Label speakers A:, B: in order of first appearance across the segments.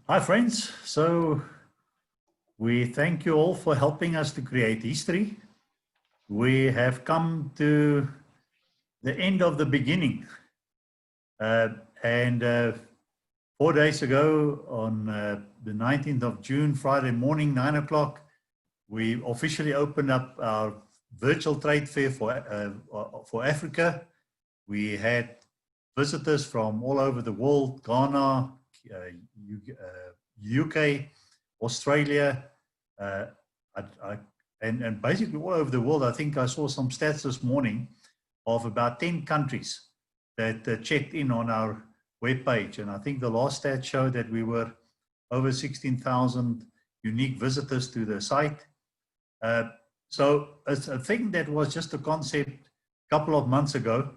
A: Hi, friends. So we thank you all for helping us to create history. We have come to the end of the beginning. And 4 days ago, on the 19th of June, Friday morning, 9 o'clock, we officially opened up our virtual trade fair for Africa. We had visitors from all over the world, Ghana, UK, Australia, and basically all over the world. I think I saw some stats this morning of about 10 countries that checked in on our webpage. And I think the last stat showed that we were over 16,000 unique visitors to the site. So it's a thing that was just a concept a couple of months ago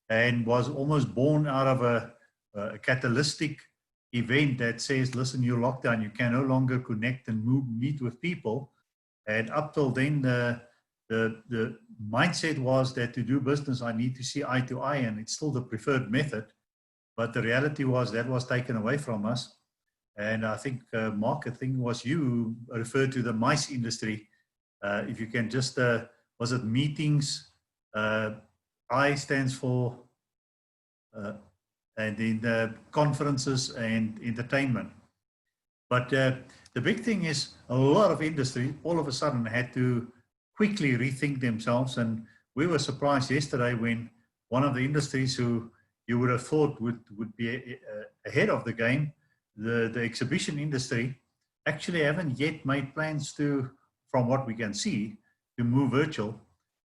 A: and was almost born out of a catalytic event that says, listen, you're locked down, you can no longer connect and meet with people. And up till then, the mindset was that to do business, I need to see eye to eye, and it's still the preferred method. But the reality was that was taken away from us. And I think, Mark, I think it was you who referred to the MICE industry. If you can just, was it meetings? I stands for, and in the conferences and entertainment. But the big thing is a lot of industry all of a sudden had to quickly rethink themselves. And we were surprised yesterday when one of the industries who you would have thought would be ahead of the game, the exhibition industry, actually haven't yet made plans to, from what we can see, to move virtual.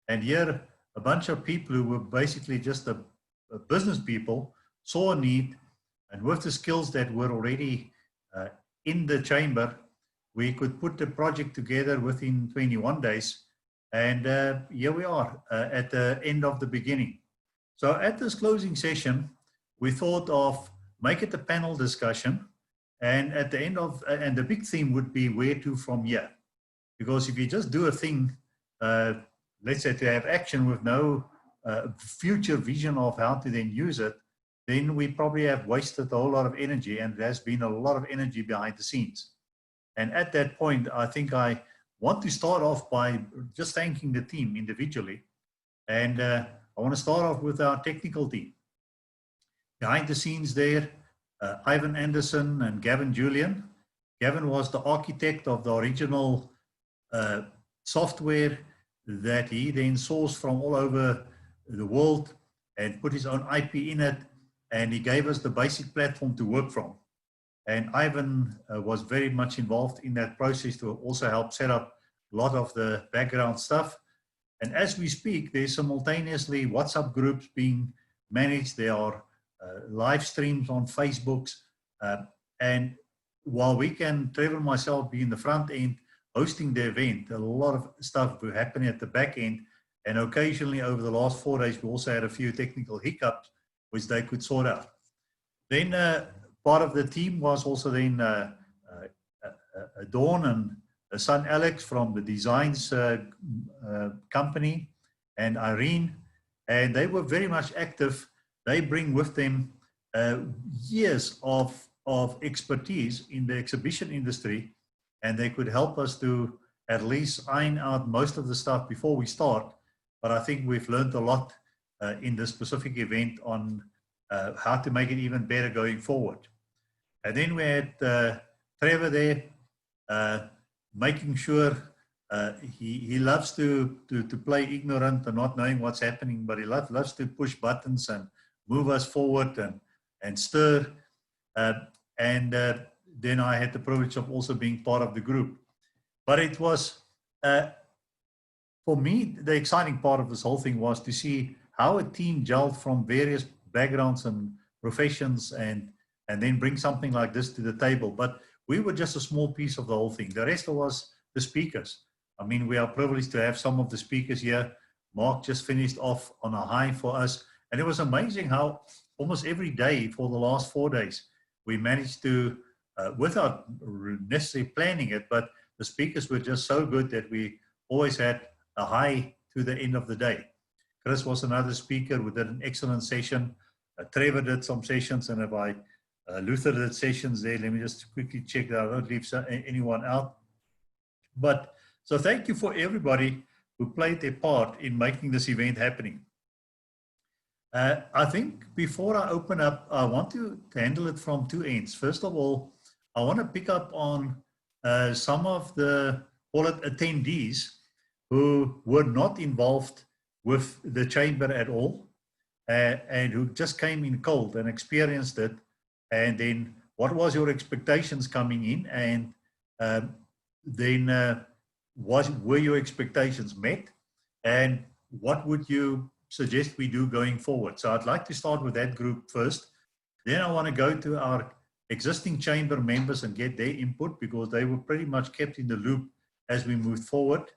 A: And here, a bunch of people who were basically just a business people saw a need, and with the skills that were already in the chamber, we could put the project together within 21 days. And here we are at the end of the beginning. So at this closing session, we thought of make it a panel discussion. And at the end of, and the big theme would be where to from here. Because if you just do a thing, let's say to have action with no future vision of how to then use it, then we probably have wasted a whole lot of energy, and there's been a lot of energy behind the scenes. And at that point, I think I want to start off by just thanking the team individually. And I want to start off with our technical team. Behind the scenes there, Ivan Anderson and Gavin Julian. Gavin was the architect of the original software that he then sourced from all over the world and put his own IP in it. And he gave us the basic platform to work from. And Ivan was very much involved in that process to also help set up a lot of the background stuff. And as we speak, there's simultaneously WhatsApp groups being managed. There are live streams on Facebooks. And while we can, Trevor and myself, be in the front end hosting the event, a lot of stuff will happen at the back end. And occasionally over the last 4 days, we also had a few technical hiccups which they could sort out. Then part of the team was also then Dawn and her son Alex from the designs company, and Irene, and they were very much active. They bring with them years of expertise in the exhibition industry, and they could help us to at least iron out most of the stuff before we start. But I think we've learned a lot in this specific event on how to make it even better going forward. And then we had Trevor there, making sure he loves to play ignorant and not knowing what's happening, but he loves to push buttons and move us forward and stir. And then I had the privilege of also being part of the group. But it was, for me, the exciting part of this whole thing was to see how a team gelled from various backgrounds and professions and then bring something like this to the table. But we were just a small piece of the whole thing. The rest was the speakers. I mean, we are privileged to have some of the speakers here. Mark just finished off on a high for us. And it was amazing how almost every day for the last 4 days, we managed to, without necessarily planning it, but the speakers were just so good that we always had a high to the end of the day. Chris was another speaker who did an excellent session. Trevor did some sessions, and if I Luther did sessions there. Let me just quickly check that I don't leave anyone out. But so thank you for everybody who played their part in making this event happening. I think before I open up, I want to handle it from two ends. First of all, I want to pick up on some of the, call it, attendees who were not involved with the chamber at all and who just came in cold and experienced it. And then what was your expectations coming in? And then were your expectations met? And what would you suggest we do going forward? So I'd like to start with that group first. Then I want to go to our existing chamber members and get their input, because they were pretty much kept in the loop as we moved forward.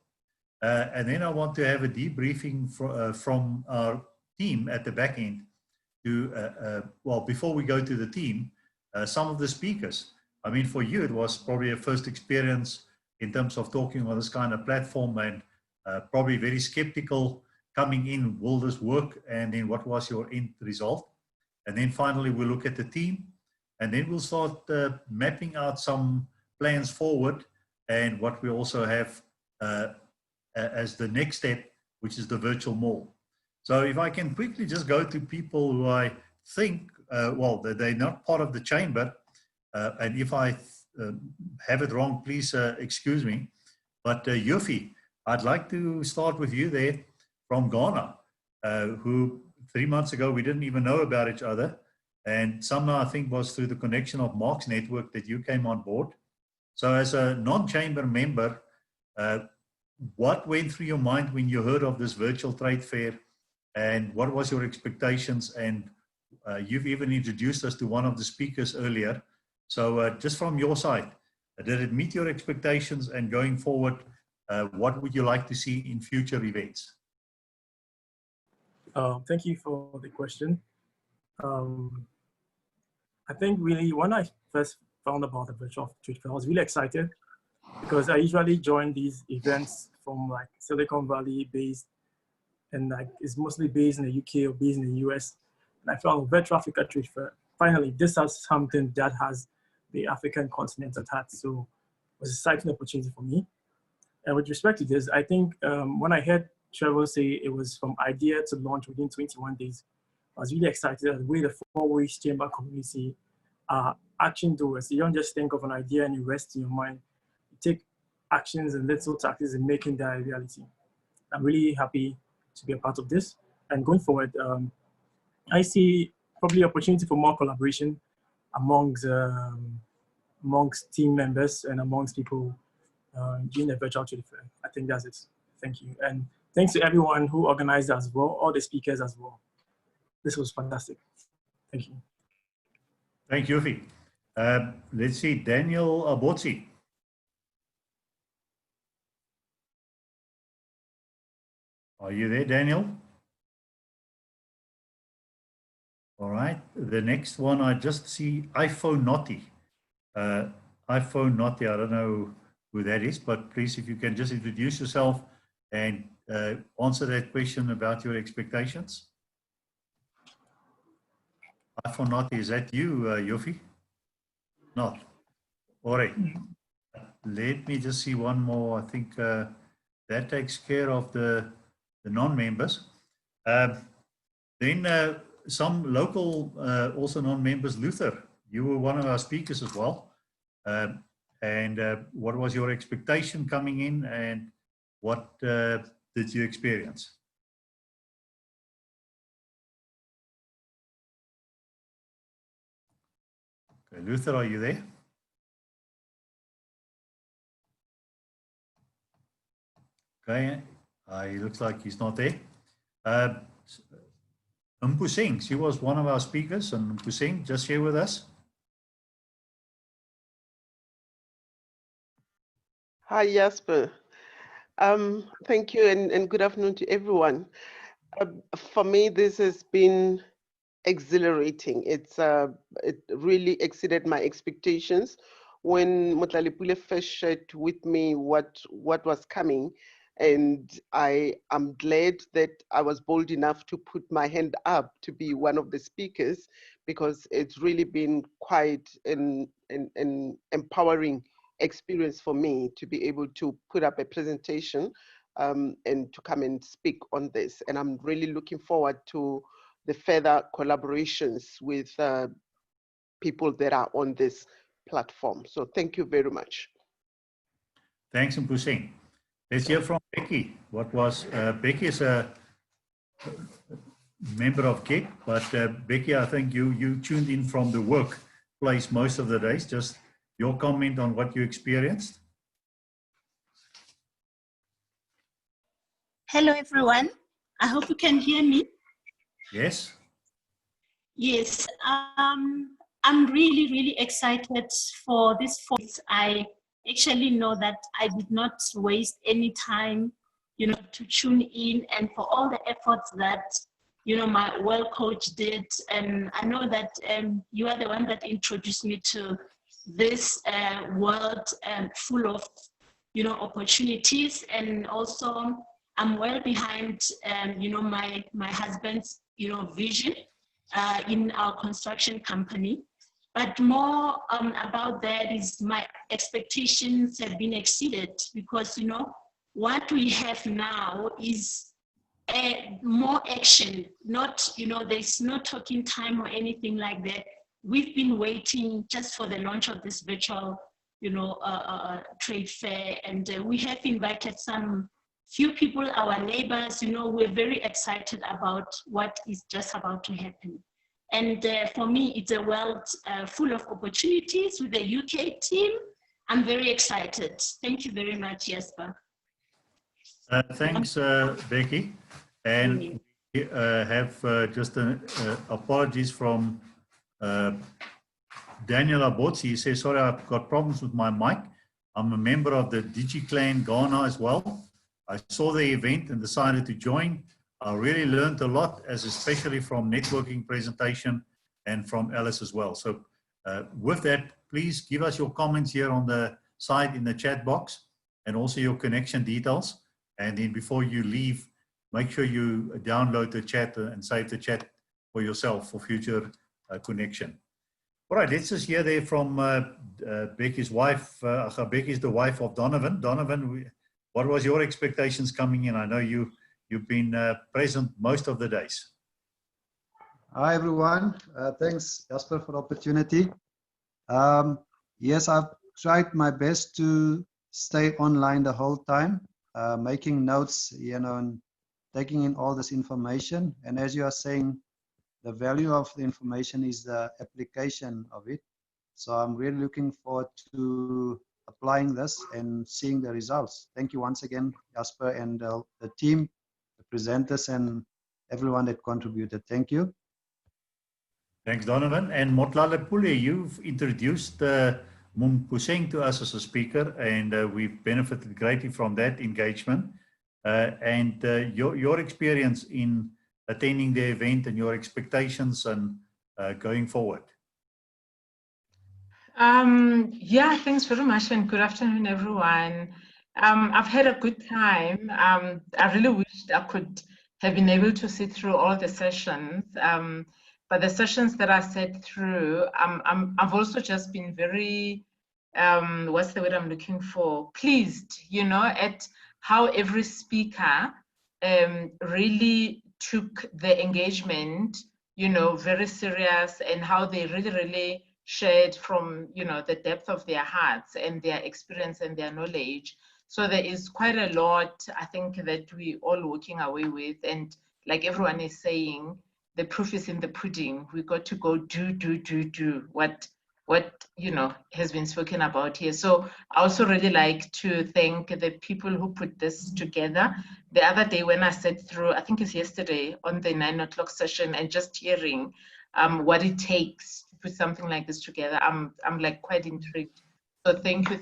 A: And then I want to have a debriefing from our team at the back end to, well, before we go to the team, some of the speakers. I mean, for you, it was probably a first experience in terms of talking on this kind of platform, and probably very skeptical coming in, will this work? And then what was your end result? And then finally, we'll look at the team, and then we'll start mapping out some plans forward, and what we also have as the next step, which is the virtual mall. So if I can quickly just go to people who I think, well, they're not part of the chamber, and if I have it wrong, please excuse me. But Yuffie, I'd like to start with you there from Ghana, who 3 months ago we didn't even know about each other, and somehow I think was through the connection of Mark's network that you came on board. So as a non-chamber member, what went through your mind when you heard of this virtual trade fair, and what was your expectations? And you've even introduced us to one of the speakers earlier. So just from your side, did it meet your expectations? And going forward, what would you like to see in future events?
B: Thank you for the question. I think really when I first found about the virtual trade fair, I was really excited, because I usually join these events from like Silicon Valley based, and like it's mostly based in the UK or based in the US. And I found Fair.africa trade fair. Finally, this has something that has the African continent at heart. So it was an exciting opportunity for me. And with respect to this, I think when I heard Trevor say it was from idea to launch within 21 days, I was really excited at the way the 4 Ways Chamber community are action doers. You don't just think of an idea and you rest in your mind. You take actions and little tactics in making that a reality. I'm really happy to be a part of this. And going forward, I see probably opportunity for more collaboration amongst team members and amongst people during the virtual trade fair. I think that's it. Thank you. And thanks to everyone who organized as well, all the speakers as well. This was fantastic. Thank you.
A: Thank you, Yuffie. Let's see, Daniel Abotsi. Are you there, Daniel? All right. The next one, I just see iPhone Naughty. iPhone Naughty, I don't know who that is, but please, if you can just introduce yourself and answer that question about your expectations. iPhone Naughty, is that you, Yuffie? Not. All right. Let me just see one more. I think that takes care of the non-members. Then some local, also non-members. Luther, you were one of our speakers as well. And what was your expectation coming in, and what did you experience? Okay, Luther, are you there? Okay, he looks like he's not there. Mpusing, she was one of our speakers, and Mpusing, just share with us.
C: Hi, Jasper. Thank you, and good afternoon to everyone. For me, this has been exhilarating. It really exceeded my expectations. When Motlalipule first shared with me what was coming, And I am glad that I was bold enough to put my hand up to be one of the speakers, because it's really been quite an empowering experience for me to be able to put up a presentation and to come and speak on this. And I'm really looking forward to the further collaborations with people that are on this platform. So thank you very much.
A: Thanks, Mpuseng. Let's hear from Becky. What was Becky is a member of GET, but Becky, I think you tuned in from the workplace most of the days. Just your comment on what you experienced.
D: Hello, everyone. I hope you can hear me.
A: Yes.
D: Yes, I'm really, really excited for this. I actually know that I did not waste any time, to tune in, and for all the efforts that, my well coach did. And I know that you are the one that introduced me to this world full of, opportunities. And also I'm well behind, my husband's, vision in our construction company. But more about that is my expectations have been exceeded, because, what we have now is more action, not, there's no talking time or anything like that. We've been waiting just for the launch of this virtual, trade fair, and we have invited some few people, our neighbors. We're very excited about what is just about to happen. And for me, it's a world full of opportunities with the UK team. I'm very excited. Thank you very much, Jesper.
A: Thanks, Becky. And we have just apologies from Daniel Abotsi. He says, sorry, I've got problems with my mic. I'm a member of the DigiClan Ghana as well. I saw the event and decided to join. I really learned a lot, especially from networking presentation and from Alice as well. So with that, please give us your comments here on the side in the chat box, and also your connection details. And then before you leave, make sure you download the chat and save the chat for yourself for future connection. All right, let's just hear there from Becky's wife. Becky's the wife of Donovan. Donovan, what was your expectations coming in? I know you've been present most of the days.
E: Hi, everyone. Thanks, Jasper, for the opportunity. Yes, I've tried my best to stay online the whole time, making notes, and taking in all this information. And as you are saying, the value of the information is the application of it. So I'm really looking forward to applying this and seeing the results. Thank you once again, Jasper, and the team, the presenters, and everyone that contributed. Thank you.
A: Thanks, Donovan. And Motlale Pule, you've introduced Mpuseng to us as a speaker, and we've benefited greatly from that engagement. And your experience in attending the event and your expectations and going forward.
F: Yeah, thanks very much, and good afternoon, everyone. I've had a good time. I really wished I could have been able to sit through all the sessions, but the sessions that I sat through, I've also just been very, what's the word I'm looking for? Pleased, at how every speaker really took the engagement, very serious, and how they really shared from, the depth of their hearts and their experience and their knowledge. So there is quite a lot, I think, that we all walking away with. And like everyone is saying, the proof is in the pudding. We got to go do what has been spoken about here. So I also really like to thank the people who put this together. The other day when I sat through, I think it's yesterday, on the 9 o'clock session, and just hearing what it takes to put something like this together, I'm like quite intrigued. So thank you,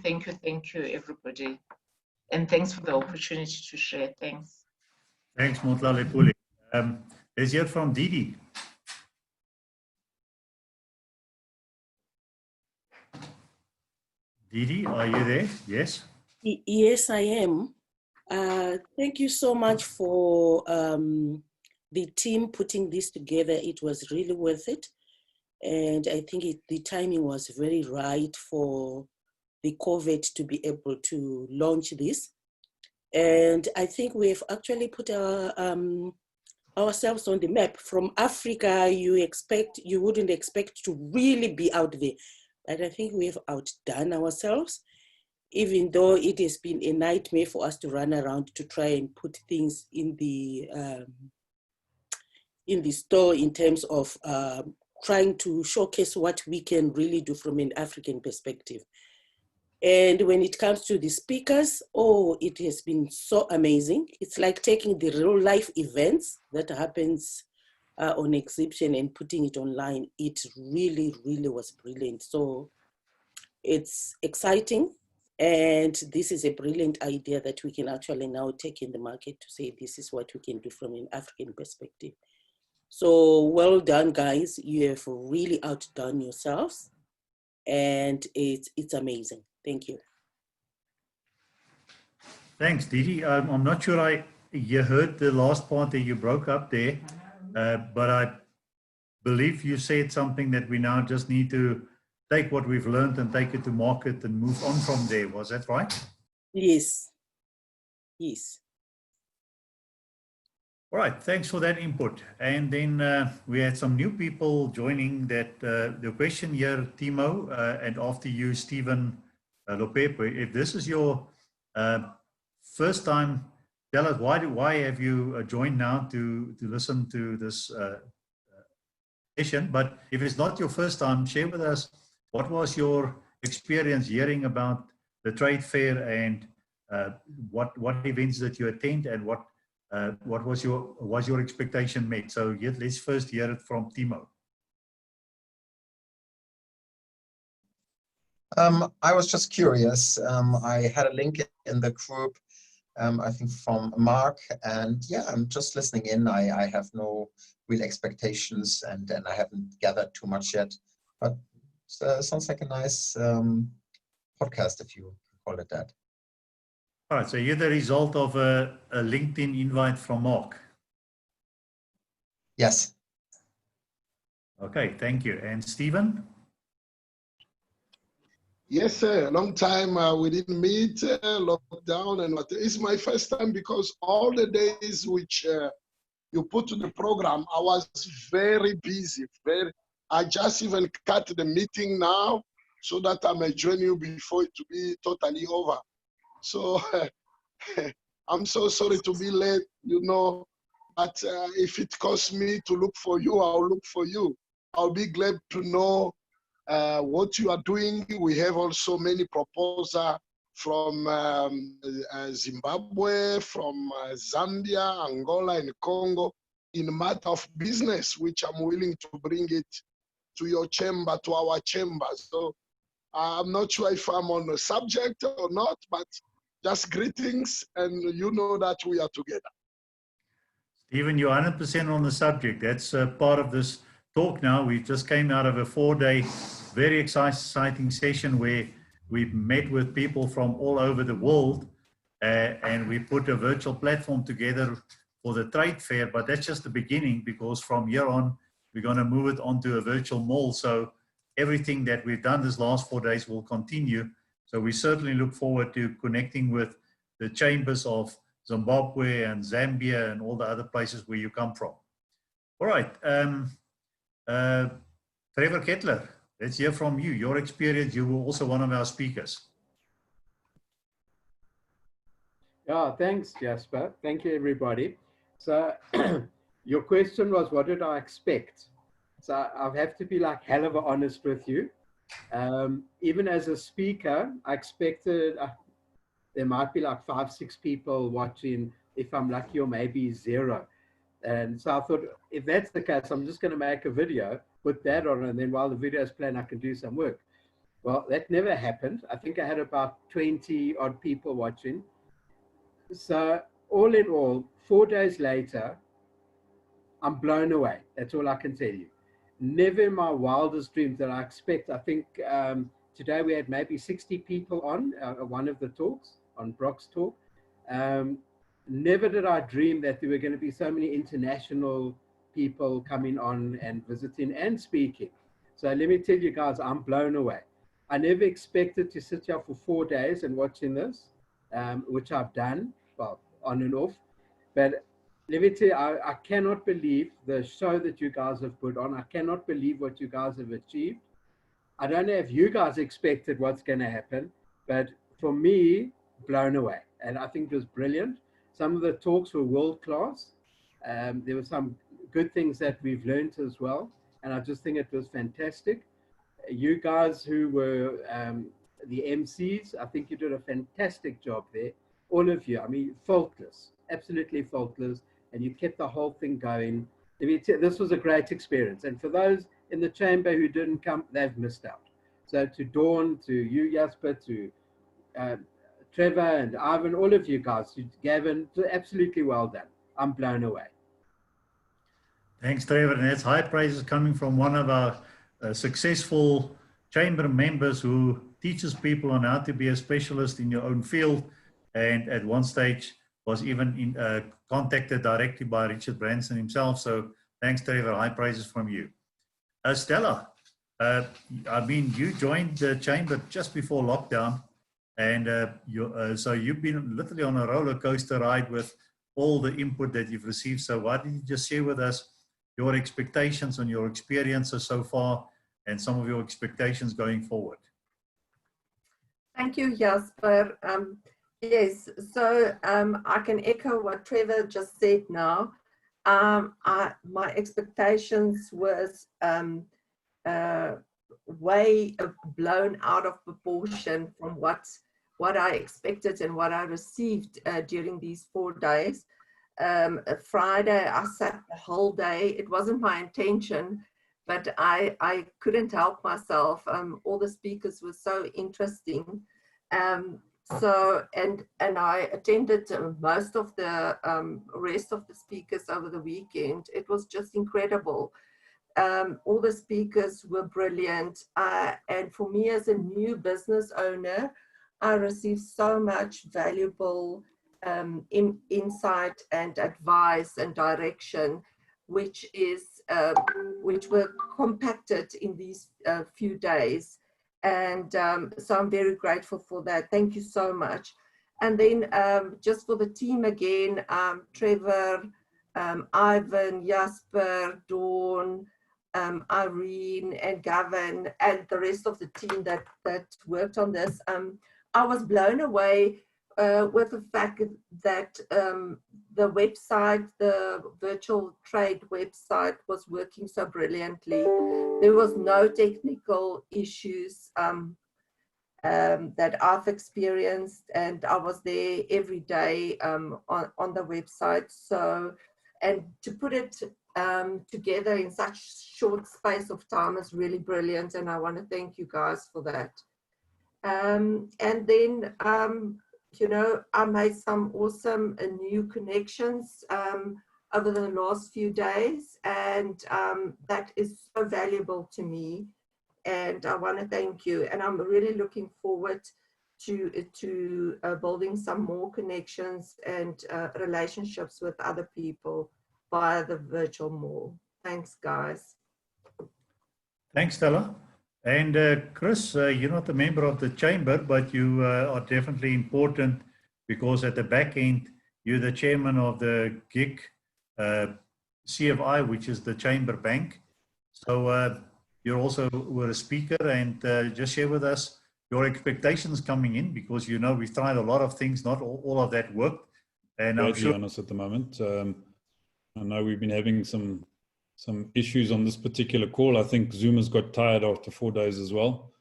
F: everybody. And thanks for the opportunity to share. Thanks.
A: Thanks, Motlale Pule. Let's hear from Didi. Didi, are you there? Yes?
G: Yes, I am. Thank you so much for the team putting this together. It was really worth it. And I think the timing was very right for the COVID to be able to launch this. And I think we've actually put ourselves on the map. From Africa, you wouldn't expect to really be out there. But I think we've outdone ourselves, even though it has been a nightmare for us to run around to try and put things in the store in terms of trying to showcase what we can really do from an African perspective. And when it comes to the speakers, oh, it has been so amazing. It's like taking the real life events that happens on exhibition and putting it online. It really, really was brilliant. So it's exciting. And this is a brilliant idea that we can actually now take in the market to say, this is what we can do from an African perspective. So well done, guys. You have really outdone yourselves. And it's amazing. Thank you.
A: Thanks, Didi. I'm not sure you heard the last part that you broke up there, but I believe you said something that we now just need to take what we've learned and take it to market and move on from there. Was that right?
G: Yes. Yes.
A: All right, thanks for that input. And then we had some new people joining that. The question here, Timo, and after you, Stephen Lopepe, if this is your first time, tell us why have you joined now to listen to this session? But if it's not your first time, share with us what was your experience hearing about the trade fair and what events that you attend and what was your expectation met? So let's first hear it from Timo.
H: I was just curious. I had a link in the group, I think from Mark, and yeah, I'm just listening in. I have no real expectations and I haven't gathered too much yet, but sounds like a nice podcast, if you call it that.
A: All right, so you're the result of a LinkedIn invite from Mark.
H: Yes.
A: Okay, thank you. And Stephen?
I: Yes, sir. Long time we didn't meet, lockdown and what. It's my first time because all the days which you put to the program, I was very busy. I just even cut the meeting now so that I may join you before it to be totally over. So I'm so sorry to be late, you know, but if it costs me to look for you, I'll look for you. I'll be glad to know what you are doing. We have also many proposals from Zimbabwe, from Zambia, Angola, and Congo in matter of business, which I'm willing to bring it to your chamber, to our chamber. So I'm not sure if I'm on the subject or not, but just greetings, and you know that we are together.
A: Stephen, you're 100% on the subject. That's part of this talk now. We just came out of a 4-day, very exciting session where we met with people from all over the world and we put a virtual platform together for the trade fair, but that's just the beginning because from here on, we're going to move it onto a virtual mall. So everything that we've done this last 4 days will continue. So we certainly look forward to connecting with the chambers of Zimbabwe and Zambia and all the other places where you come from. All right, Trevor Kettler, let's hear from you. Your experience, you were also one of our speakers.
J: Yeah, thanks, Jasper. Thank you, everybody. So your question was, what did I expect? So I have to be like hell of honest with you. Even as a speaker, I expected there might be like 5-6 people watching, if I'm lucky, or maybe 0. And so I thought, if that's the case, I'm just going to make a video, put that on, and then while the video is playing, I can do some work. Well, that never happened. I think I had about 20 odd people watching. So all in all, 4 days later, I'm blown away. That's all I can tell you. Never in my wildest dreams that I expect. I think today we had maybe 60 people on one of the talks, on Brock's talk. Never did I dream that there were going to be so many international people coming on and visiting and speaking. So let me tell you guys, I'm blown away. I never expected to sit here for 4 days and watching this, which I've done, well, on and off. But let me tell you, I cannot believe the show that you guys have put on. I cannot believe what you guys have achieved. I don't know if you guys expected what's going to happen, but for me, blown away. And I think it was brilliant. Some of the talks were world class. There were some good things that we've learned as well. And I just think it was fantastic. You guys who were the MCs, I think you did a fantastic job there. All of you, I mean, faultless, absolutely faultless. And you kept the whole thing going. This was a great experience. And for those in the chamber who didn't come, they've missed out. So to Dawn, to you, Jasper, to Trevor and Ivan, all of you guys, Gavin, absolutely well done. I'm blown away.
A: Thanks, Trevor. And that's high praises coming from one of our successful chamber members who teaches people on how to be a specialist in your own field. And at one stage was even contacted directly by Richard Branson himself. So thanks, Trevor. High praises from you. Stella, I mean, you joined the chamber just before lockdown. And so you've been literally on a roller coaster ride with all the input that you've received. So why don't you just share with us your expectations and your experiences so far and some of your expectations going forward?
K: Thank you, Jasper. Yes, so I can echo what Trevor just said now. My expectations was way blown out of proportion from what I expected and what I received during these 4 days. Friday, I sat the whole day. It wasn't my intention, but I couldn't help myself. All the speakers were so interesting. So I attended most of the rest of the speakers over the weekend. It was just incredible. All the speakers were brilliant. And for me as a new business owner, I received so much valuable insight and advice and direction, which were compacted in these few days. And so I'm very grateful for that. Thank you so much. And then just for the team again, Trevor, Ivan, Jasper, Dawn, Irene and Gavin and the rest of the team that worked on this. I was blown away with the fact that the website, the virtual trade website was working so brilliantly. There was no technical issues that I've experienced, and I was there every day on the website. So, and to put it together in such short space of time is really brilliant, and I want to thank you guys for that. And then, you know, I made some awesome new connections over the last few days, and that is so valuable to me, and I want to thank you. And I'm really looking forward to building some more connections and relationships with other people via the virtual mall. Thanks, guys.
A: Thanks, Stella. And Chris, you're not a member of the chamber, but you are definitely important because at the back end, you're the chairman of the GIC CFI, which is the chamber bank. So you also were a speaker, and just share with us your expectations coming in, because you know we've tried a lot of things, not all of that worked. And I'm sure
L: honest at the moment. I know we've been having some issues on this particular call. I think Zoom has got tired after 4 days as well.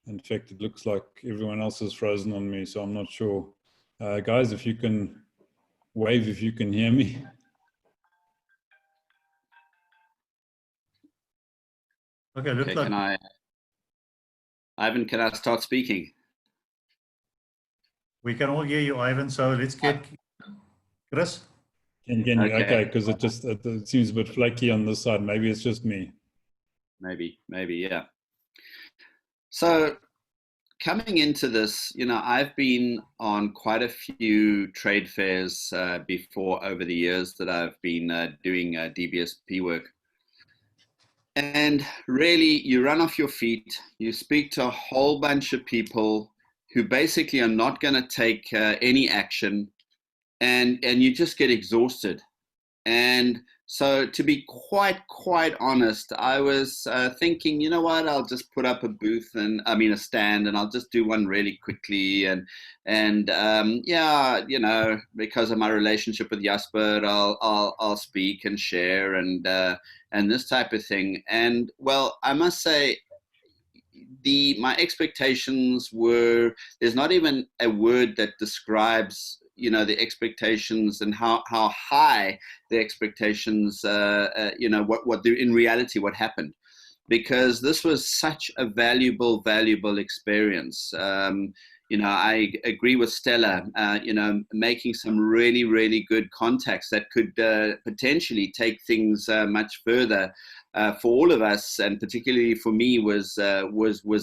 L: In fact, it looks like everyone else is frozen on me, so I'm not sure. Guys, if you can wave if you can hear me.
A: Okay, looks like...
M: Ivan, can I start speaking?
A: We can all hear you, Ivan, so let's get Chris.
L: Can you? Okay, because it seems a bit flaky on this side. Maybe it's just me.
M: Maybe, yeah. So coming into this, I've been on quite a few trade fairs before over the years that I've been doing DBSP work. And really, you run off your feet, you speak to a whole bunch of people who basically are not going to take any action, and you just get exhausted. And so, to be quite honest, I was thinking, you know what, I'll just put up a booth a stand, and I'll just do one really quickly. And yeah, because of my relationship with Jasper, I'll speak and share and this type of thing. And well, I must say, my expectations were, there's not even a word that describes the expectations and how high the expectations, what in reality what happened, because this was such a valuable experience. I agree with Stella, making some really good contacts that could potentially take things much further for all of us, and particularly for me was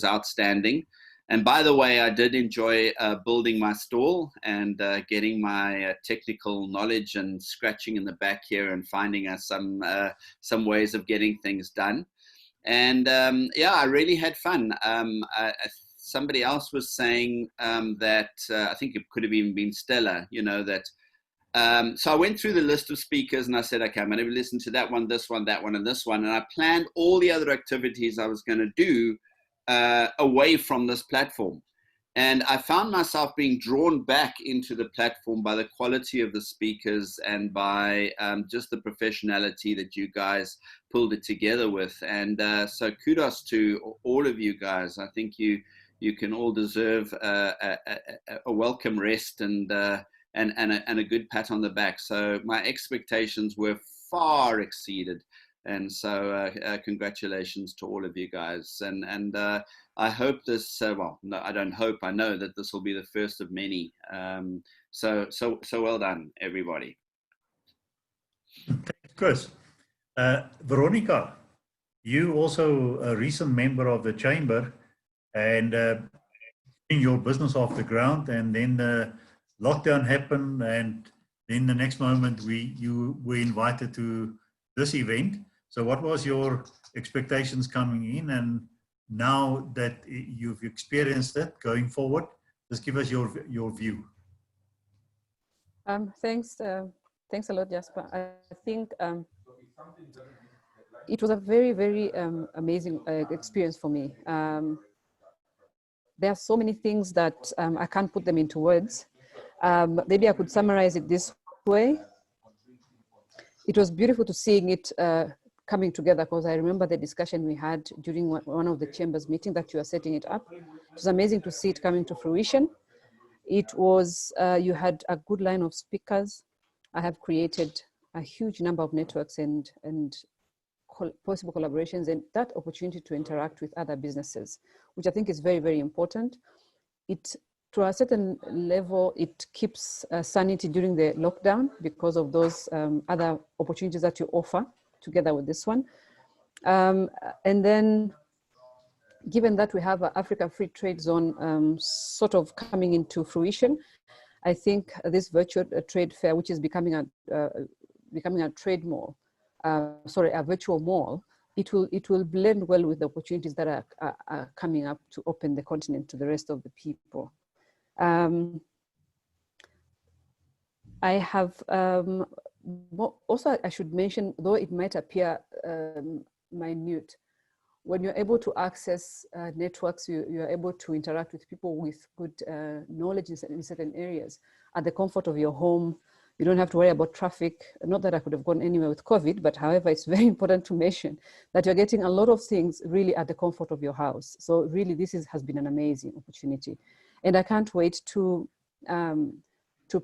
M: outstanding. And by the way, I did enjoy building my stall and getting my technical knowledge and scratching in the back here and finding us some ways of getting things done. And yeah, I really had fun. Somebody else was saying that I think it could have even been Stella, so I went through the list of speakers and I said, okay, I'm going to listen to that one, this one, that one, and this one. And I planned all the other activities I was going to do away from this platform. And I found myself being drawn back into the platform by the quality of the speakers and by just the professionality that you guys pulled it together with. And so kudos to all of you guys. I think you can all deserve a welcome rest and a good pat on the back. So my expectations were far exceeded. And so congratulations to all of you guys. And I hope this, well, no, I don't hope, I know that this will be the first of many. So well done, everybody.
A: Thanks, Chris. Veronica, you also a recent member of the chamber and getting your business off the ground, and then the lockdown happened, and then the next moment you were invited to this event. So what was your expectations coming in, and now that you've experienced it going forward, just give us your view.
N: Thanks a lot, Jasper. I think it was a very amazing experience for me. There are so many things that I can't put them into words. Maybe I could summarize it this way. It was beautiful to seeing it coming together, because I remember the discussion we had during one of the chambers meeting that you are setting it up. It was amazing to see it coming to fruition. It was, you had a good line of speakers. I have created a huge number of networks and possible collaborations, and that opportunity to interact with other businesses, which I think is very important. To a certain level, it keeps sanity during the lockdown because of those other opportunities that you offer together with this one. And then, given that we have an Africa Free Trade Zone sort of coming into fruition, I think this virtual trade fair, which is becoming a trade mall, a virtual mall, it will blend well with the opportunities that are coming up to open the continent to the rest of the people. I have also, I should mention, though it might appear minute, when you're able to access networks, you're able to interact with people with good knowledge in certain areas at the comfort of your home. You don't have to worry about traffic. Not that I could have gone anywhere with COVID, but however, it's very important to mention that you're getting a lot of things really at the comfort of your house. So really, this has been an amazing opportunity. And I can't wait to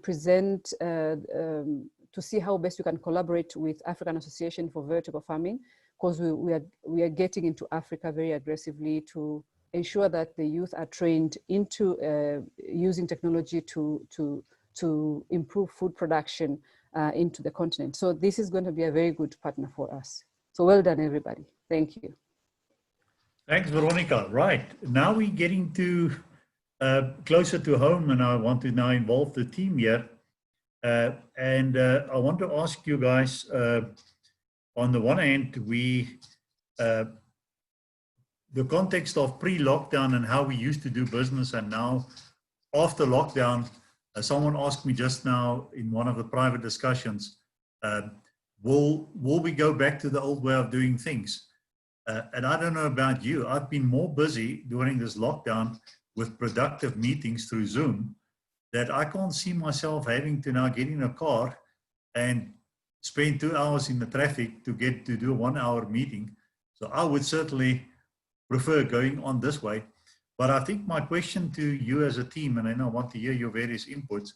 N: present, to see how best we can collaborate with African Association for Vertical Farming, because we are getting into Africa very aggressively to ensure that the youth are trained into using technology to improve food production into the continent. So this is going to be a very good partner for us. So well done, everybody. Thank you.
A: Thanks, Veronica. Right, now we're getting to closer to home, and I want to now involve the team here. And I want to ask you guys, on the one hand, the context of pre-lockdown and how we used to do business, and now after lockdown, someone asked me just now in one of the private discussions, will we go back to the old way of doing things? And I don't know about you, I've been more busy during this lockdown with productive meetings through Zoom that I can't see myself having to now get in a car and spend 2 hours in the traffic to get to do a 1 hour meeting. So I would certainly prefer going on this way. But I think my question to you as a team, and then I want to hear your various inputs,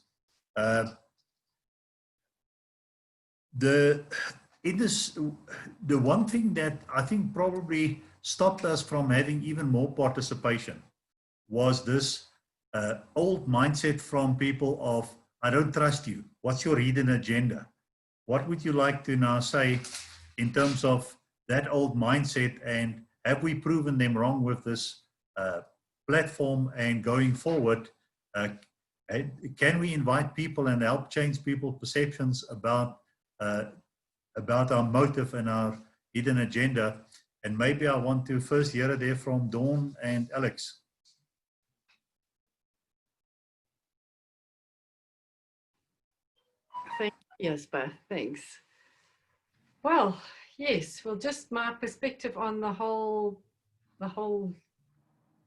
A: the one thing that I think probably stopped us from having even more participation was this old mindset from people of, I don't trust you. What's your hidden agenda? What would you like to now say in terms of that old mindset, and have we proven them wrong with this platform, and going forward, can we invite people and help change people's perceptions about our motive and our hidden agenda? And maybe I want to first hear it there from Dawn and Alex.
O: Thank you, Jasper. Thanks. Well, yes. Well, just my perspective on the whole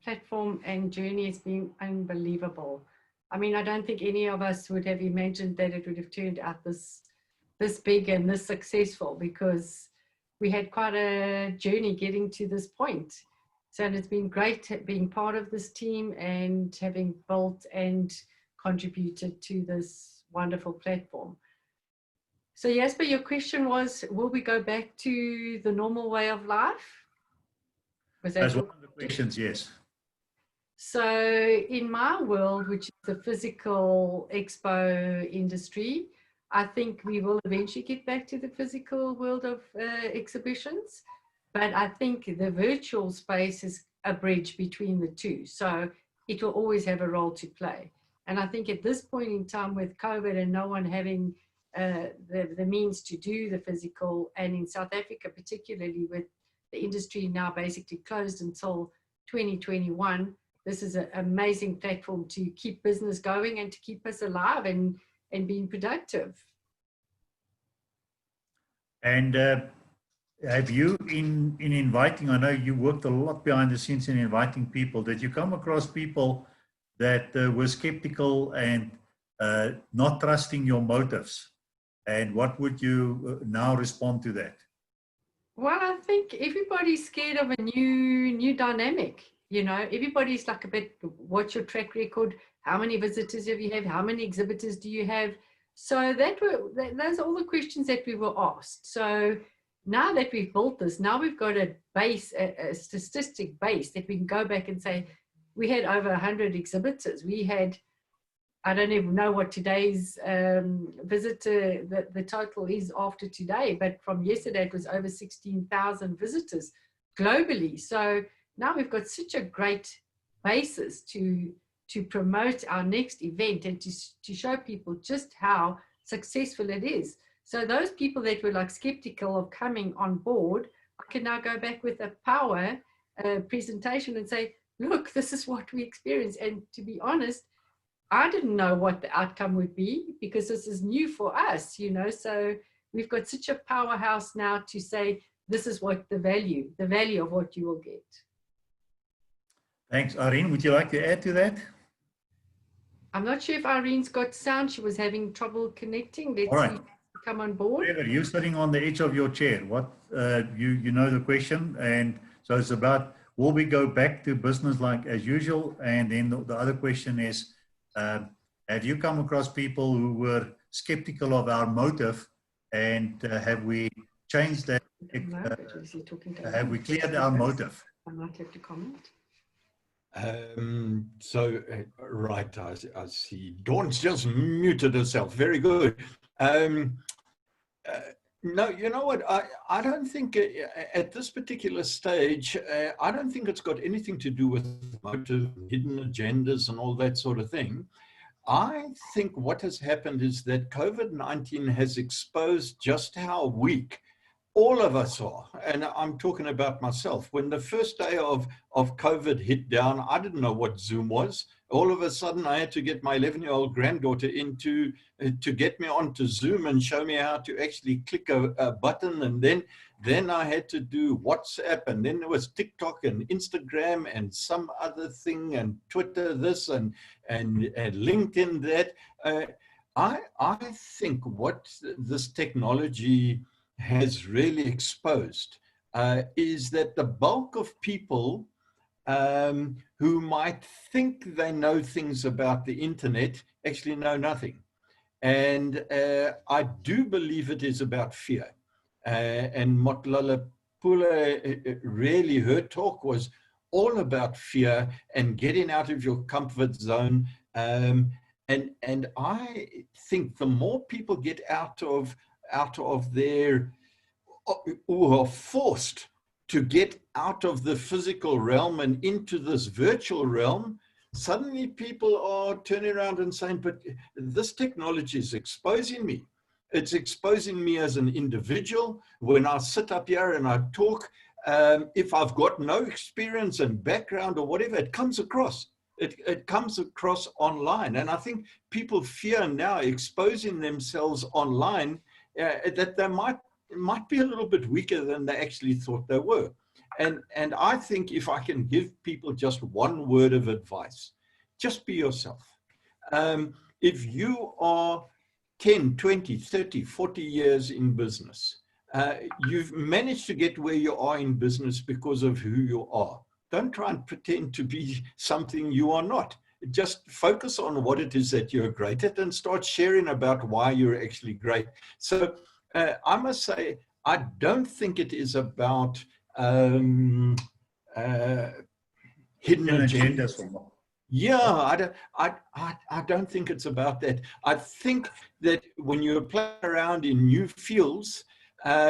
O: platform and journey has been unbelievable. I mean, I don't think any of us would have imagined that it would have turned out this big and this successful, because we had quite a journey getting to this point. So it's been great being part of this team and having built and contributed to this wonderful platform. So Jasper, your question was, will we go back to the normal way of life? Was that
A: one of the questions? Yes.
O: So in my world, which is the physical expo industry, I think we will eventually get back to the physical world of exhibitions, but I think the virtual space is a bridge between the two. So it will always have a role to play. And I think at this point in time with COVID and no one having the means to do the physical, and in South Africa, particularly with the industry now basically closed until 2021, this is an amazing platform to keep business going and to keep us alive and being productive.
A: And have you, in inviting, I know you worked a lot behind the scenes in inviting people, did you come across people that were skeptical and not trusting your motives? And what would you now respond to that?
O: Well, I think everybody's scared of a new dynamic. You know, everybody's like a bit, what's your track record? How many visitors have you had? How many exhibitors do you have? So those are all the questions that we were asked. So now that we've built this, now we've got a base, a statistic base that we can go back and say, we had over 100 exhibitors. We had, I don't even know what today's visitor, the total is after today, but from yesterday it was over 16,000 visitors globally. So now we've got such a great basis to promote our next event and to show people just how successful it is. So those people that were like skeptical of coming on board, I can now go back with a power presentation and say, look, this is what we experienced. And to be honest, I didn't know what the outcome would be because this is new for us, you know, so we've got such a powerhouse now to say, this is what the value of what you will get.
A: Thanks. Irene, would you like to add to that?
O: I'm not sure if Irene's got sound. She was having trouble connecting. Let's see if she come on board.
A: You're sitting on the edge of your chair. What you know the question, and so it's about, will we go back to business like as usual? And then the other question is, have you come across people who were skeptical of our motive, and have we changed that? Have we cleared our motive?
O: I might have to comment.
P: Right, I see Dawn's just muted herself. Very good. No, you know what? I don't think at this particular stage, I don't think it's got anything to do with motive, hidden agendas and all that sort of thing. I think what has happened is that COVID-19 has exposed just how weak all of us are. And I'm talking about myself. When the first day of COVID hit down, I didn't know what Zoom was. All of a sudden, I had to get my 11-year-old granddaughter into to get me onto Zoom and show me how to actually click a button. And then I had to do WhatsApp, and then there was TikTok and Instagram and some other thing, and Twitter this and LinkedIn that. I think what this technology has really exposed is that the bulk of people who might think they know things about the internet actually know nothing. And I do believe it is about fear. And Motlala Pula, really her talk was all about fear and getting out of your comfort zone. And I think the more people get out of their, or are forced to get out of the physical realm and into this virtual realm, suddenly people are turning around and saying, but this technology is exposing me. It's exposing me as an individual. When I sit up here and I talk, if I've got no experience and background or whatever, it comes across. It comes across online. And I think people fear now exposing themselves online that they might be a little bit weaker than they actually thought they were. And I think if I can give people just one word of advice, just be yourself. If you are 10, 20, 30, 40 years in business, you've managed to get where you are in business because of who you are. Don't try and pretend to be something you are not. Just focus on what it is that you're great at and start sharing about why you're actually great. So I must say, I don't think it is about hidden agendas. Yeah, I don't think it's about that. I think that when you play around in new fields,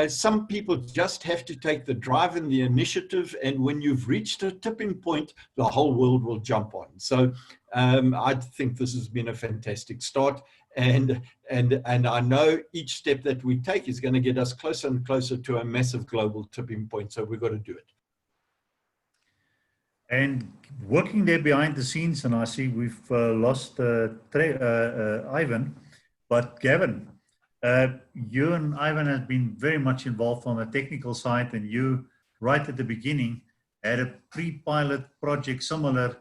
P: some people just have to take the drive and the initiative, and when you've reached a tipping point, the whole world will jump on. So I think this has been a fantastic start, and I know each step that we take is going to get us closer and closer to a massive global tipping point, so we've got to do it.
A: And working there behind the scenes, and I see we've lost Ivan, but Gavin, you and Ivan have been very much involved on the technical side, and you, right at the beginning, had a pre-pilot project similar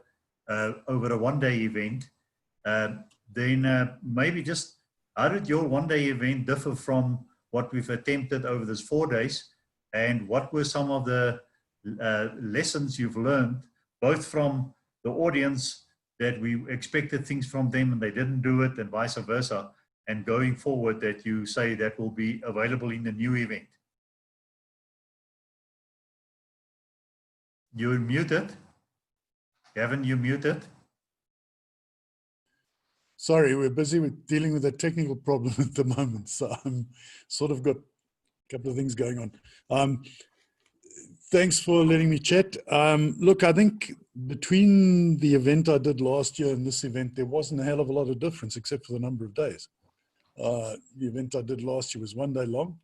A: over a one-day event. Then maybe just how did your one-day event differ from what we've attempted over this 4 days, and what were some of the lessons you've learned, both from the audience that we expected things from them and they didn't do it, and vice versa, and going forward that you say that will be available in the new event? You're muted. Gavin, you're muted.
Q: Sorry, we're busy with dealing with a technical problem at the moment, so I'm sort of got a couple of things going on. Thanks for letting me chat. Look, I think between the event I did last year and this event, there wasn't a hell of a lot of difference except for the number of days. The event I did last year was 1 day long,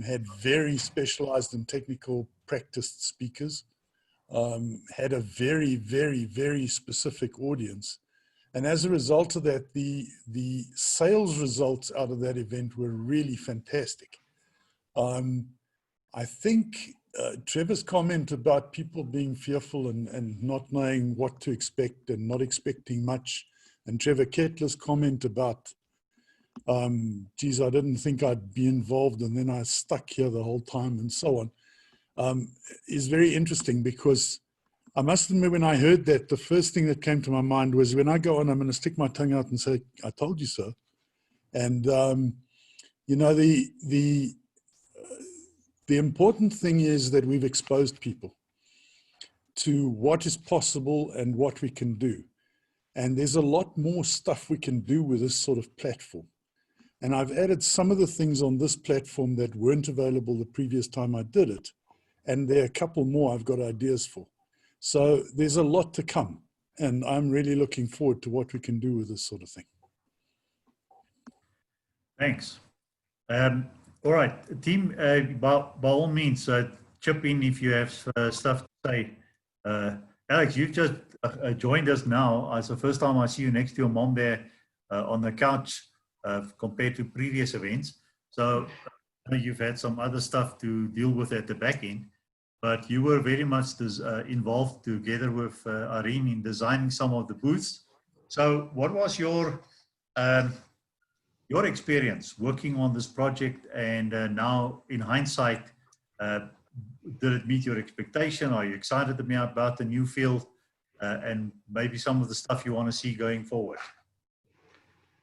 Q: had very specialized and technical practiced speakers, had a very, very, very specific audience. And as a result of that, the sales results out of that event were really fantastic. I think Trevor's comment about people being fearful and not knowing what to expect and not expecting much, and Trevor Kettler's comment about, geez, I didn't think I'd be involved and then I stuck here the whole time and so on, is very interesting, because I must admit, when I heard that, the first thing that came to my mind was, when I go on, I'm going to stick my tongue out and say, I told you so. And, you know, the important thing is that we've exposed people to what is possible and what we can do. And there's a lot more stuff we can do with this sort of platform. And I've added some of the things on this platform that weren't available the previous time I did it. And there are a couple more I've got ideas for. So there's a lot to come. And I'm really looking forward to what we can do with this sort of thing.
A: Thanks. All right, team, by all means, chip in if you have stuff to say. Alex, you've just joined us now. It's the first time I see you next to your mom there on the couch compared to previous events. So you've had some other stuff to deal with at the back end, but you were very much involved together with Irene in designing some of the booths. So what was your experience working on this project, and now in hindsight, did it meet your expectation? Are you excited about the new field and maybe some of the stuff you want to see going forward?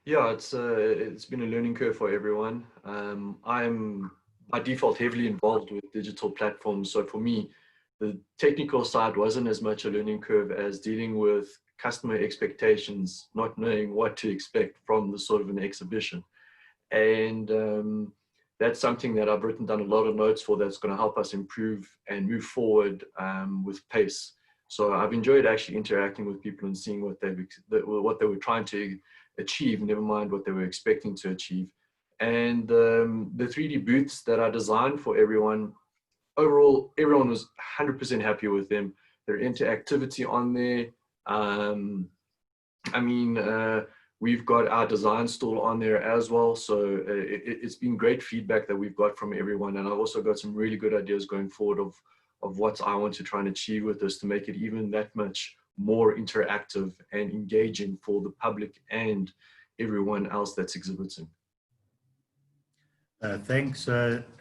R: Yeah, it's been a learning curve for everyone. I'm by default heavily involved with digital platforms, so for me, the technical side wasn't as much a learning curve as dealing with customer expectations, not knowing what to expect from the sort of an exhibition. And that's something that I've written down a lot of notes for that's going to help us improve and move forward with pace. So I've enjoyed actually interacting with people and seeing what they were trying to achieve, never mind what they were expecting to achieve. And the 3D booths that I designed for everyone, overall, everyone was 100% happy with them. Their interactivity on there. We've got our design stall on there as well. So it's been great feedback that we've got from everyone. And I've also got some really good ideas going forward of what I want to try and achieve with this to make it even that much more interactive and engaging for the public and everyone else that's exhibiting.
A: Thanks,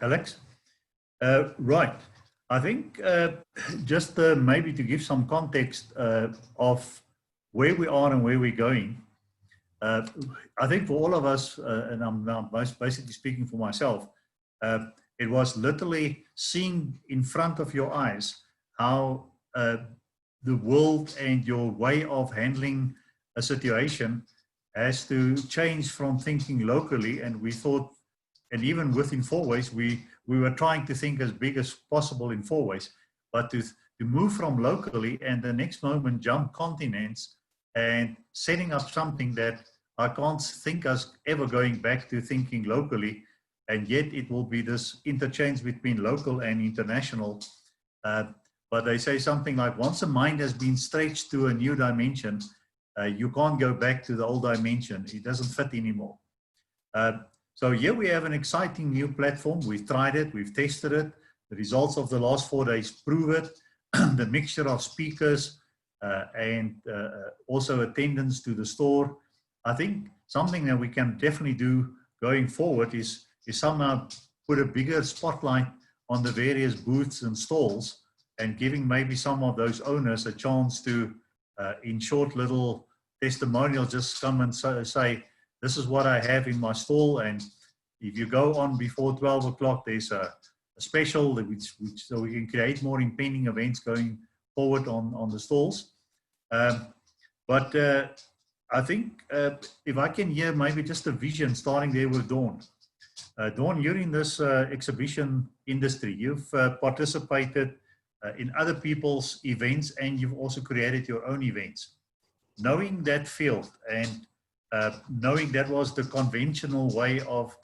A: Alex. Right. I think just maybe to give some context of where we are and where we're going, I think for all of us, and I'm now basically speaking for myself, it was literally seeing in front of your eyes how the world and your way of handling a situation has to change from thinking locally. And we thought, and even within 4 ways, we were trying to think as big as possible in 4 ways, but to move from locally and the next moment jump continents and setting up something that I can't think us ever going back to thinking locally, and yet it will be this interchange between local and international. But they say something like, once a mind has been stretched to a new dimension, you can't go back to the old dimension. It doesn't fit anymore. So here we have an exciting new platform. We've tried it, we've tested it. The results of the last 4 days prove it. The mixture of speakers and also attendance to the store. I think something that we can definitely do going forward is somehow put a bigger spotlight on the various booths and stalls, and giving maybe some of those owners a chance to, in short little testimonials, just come and say, this is what I have in my stall, and if you go on before 12 o'clock, there's a special so we can create more impending events going forward on the stalls. But I think if I can hear maybe just a vision starting there with Dawn. Dawn, you're in this exhibition industry. You've participated in other people's events, and you've also created your own events. Knowing that field and knowing that was the conventional way of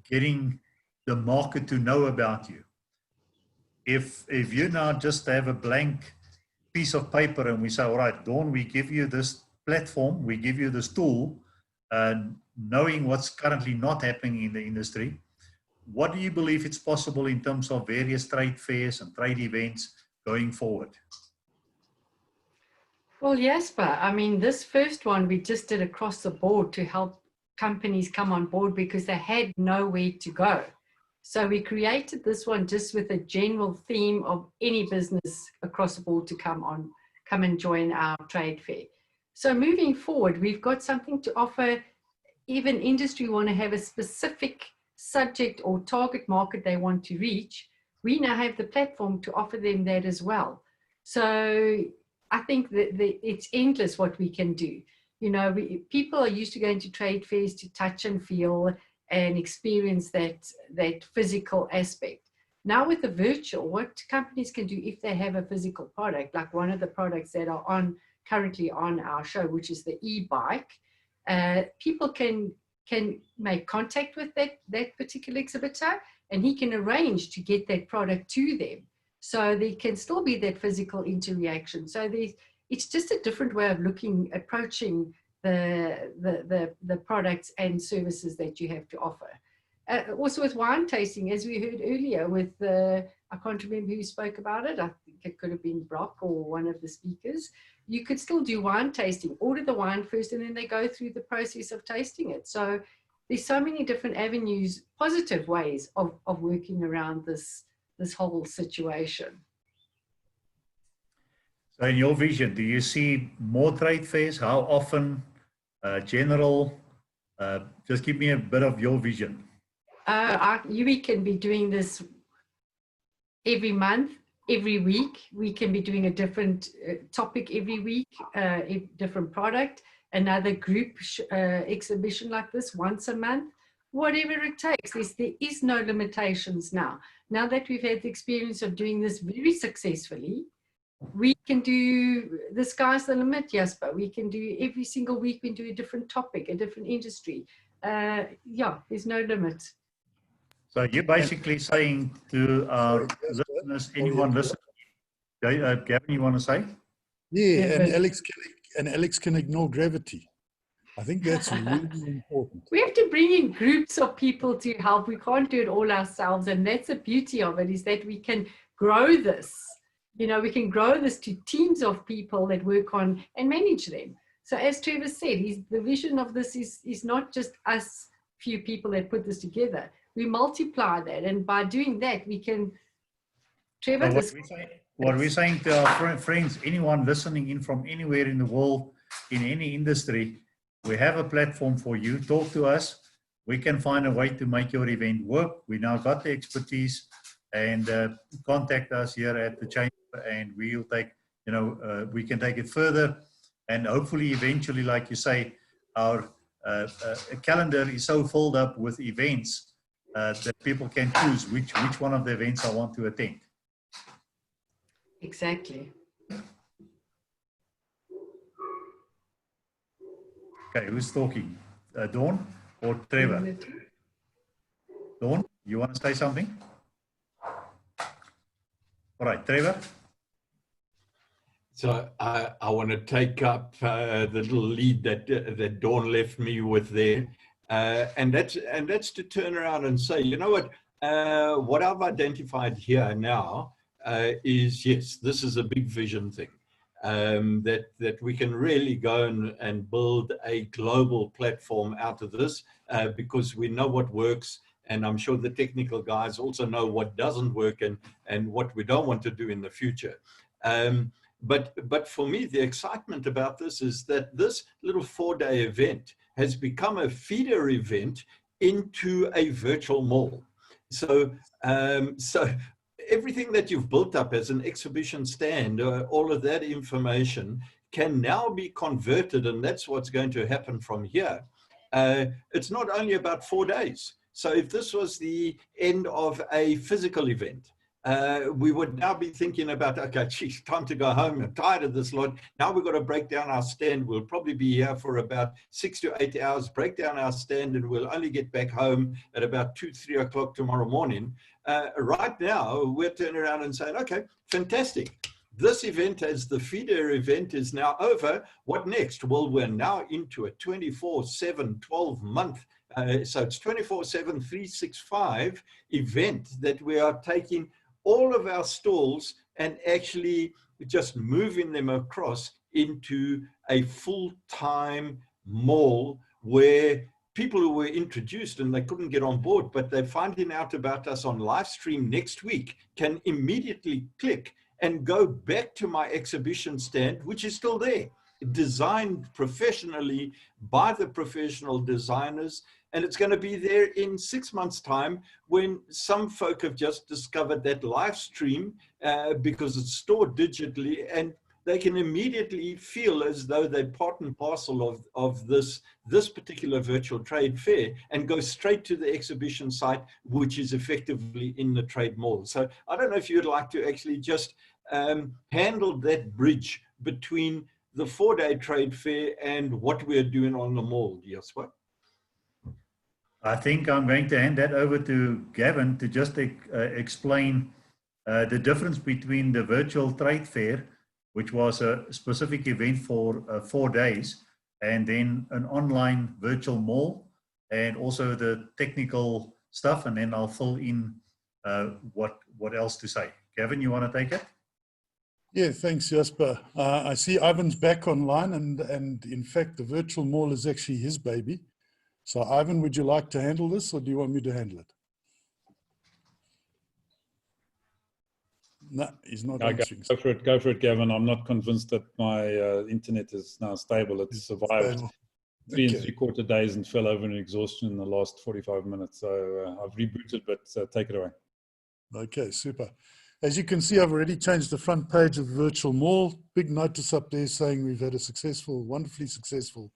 A: getting the market to know about you. If you now just have a blank piece of paper and we say, all right, Dawn, we give you this platform, we give you this tool, knowing what's currently not happening in the industry, what do you believe it's possible in terms of various trade fairs and trade events going forward?
O: Well, Jasper, I mean, this first one we just did across the board to help companies come on board because they had nowhere to go. So we created this one just with a general theme of any business across the board to come and join our trade fair. So moving forward, we've got something to offer. Even industry want to have a specific subject or target market they want to reach. We now have the platform to offer them that as well. So I think that it's endless what we can do. You know, people are used to going to trade fairs to touch and feel and experience that physical aspect. Now with the virtual, what companies can do if they have a physical product, like one of the products that are currently on our show, which is the e-bike, people can make contact with that particular exhibitor, and he can arrange to get that product to them. So there can still be that physical interaction. So it's just a different way of approaching the products and services that you have to offer. Also with wine tasting, as we heard earlier with I can't remember who spoke about it. I think it could have been Brock or one of the speakers. You could still do wine tasting, order the wine first, and then they go through the process of tasting it. So there's so many different avenues, positive ways of working around this whole situation.
A: So in your vision, do you see more trade fairs? How often? General? Just give me a bit of your vision.
O: We can be doing this every month, every week. We can be doing a different topic every week, a different product, another group exhibition like this once a month, whatever it takes. There is no limitations now. Now that we've had the experience of doing this very successfully, we can do, the sky's the limit, Jasper. We can do every single week, we do a different topic, a different industry. Yeah, there's no limit.
A: So you're basically saying to our listeners, anyone listening, Gavin, you want to say?
Q: Yeah, and Alex can ignore gravity. I think that's really important.
O: We have to bring in groups of people to help. We can't do it all ourselves. And that's the beauty of it, is that we can grow this. You know, we can grow this to teams of people that work on and manage them. So as Trevor said, the vision of this is not just us few people that put this together. We multiply that, and by doing that, we can. Trevor,
A: so what we're saying to our friends, anyone listening in from anywhere in the world, in any industry, we have a platform for you. Talk to us. We can find a way to make your event work. We now got the expertise, and contact us here at the chamber, and we'll take, we can take it further, and hopefully eventually, like you say, our calendar is so filled up with events that people can choose which one of the events I want to attend.
O: Exactly.
A: Okay, who's talking? Dawn or Trevor? Dawn, you want to say something? All right, Trevor.
P: So I want to take up the little lead that Dawn left me with there, and that's to turn around and say, you know what I've identified here now is, yes, this is a big vision thing, that we can really go and build a global platform out of this, because we know what works, and I'm sure the technical guys also know what doesn't work and what we don't want to do in the future. But for me, the excitement about this is that this little 4-day event has become a feeder event into a virtual mall. So everything that you've built up as an exhibition stand, all of that information can now be converted, and that's what's going to happen from here. It's not only about 4 days. So if this was the end of a physical event, we would now be thinking about, okay, geez, time to go home. I'm tired of this lot. Now we've got to break down our stand. We'll probably be here for about 6 to 8 hours, break down our stand, and we'll only get back home at about 2, 3 o'clock tomorrow morning. Right now, we're turning around and saying, okay, fantastic. This event, as the feeder event, is now over. What next? Well, we're now into a 24/7, 12-month. So it's 24/7, 365 event that we are taking all of our stalls and actually just moving them across into a full-time mall where people who were introduced and they couldn't get on board, but they're finding out about us on live stream next week, can immediately click and go back to my exhibition stand, which is still there, designed professionally by the professional designers. And it's going to be there in 6 months' time, when some folk have just discovered that live stream because it's stored digitally, and they can immediately feel as though they're part and parcel of this particular virtual trade fair and go straight to the exhibition site, which is effectively in the trade mall. So I don't know if you'd like to actually just handle that bridge between the 4-day trade fair and what we're doing on the mall, Jasper.
A: I think I'm going to hand that over to Gavin to just explain the difference between the virtual trade fair, which was a specific event for 4 days, and then an online virtual mall, and also the technical stuff, and then I'll fill in what else to say. Gavin, you want to take it?
Q: Yeah, thanks, Jasper. I see Ivan's back online, and in fact, the virtual mall is actually his baby. So, Ivan, would you like to handle this, or do you want me to handle it? No, he's not answering.
L: Go for it, Gavin. I'm not convinced that my internet is now stable. It's survived
Q: stable.
L: 3 3/4 days and fell over in exhaustion in the last 45 minutes. So I've rebooted, but take it away.
Q: Okay, super. As you can see, I've already changed the front page of the virtual mall. Big notice up there saying we've had a successful, wonderfully successful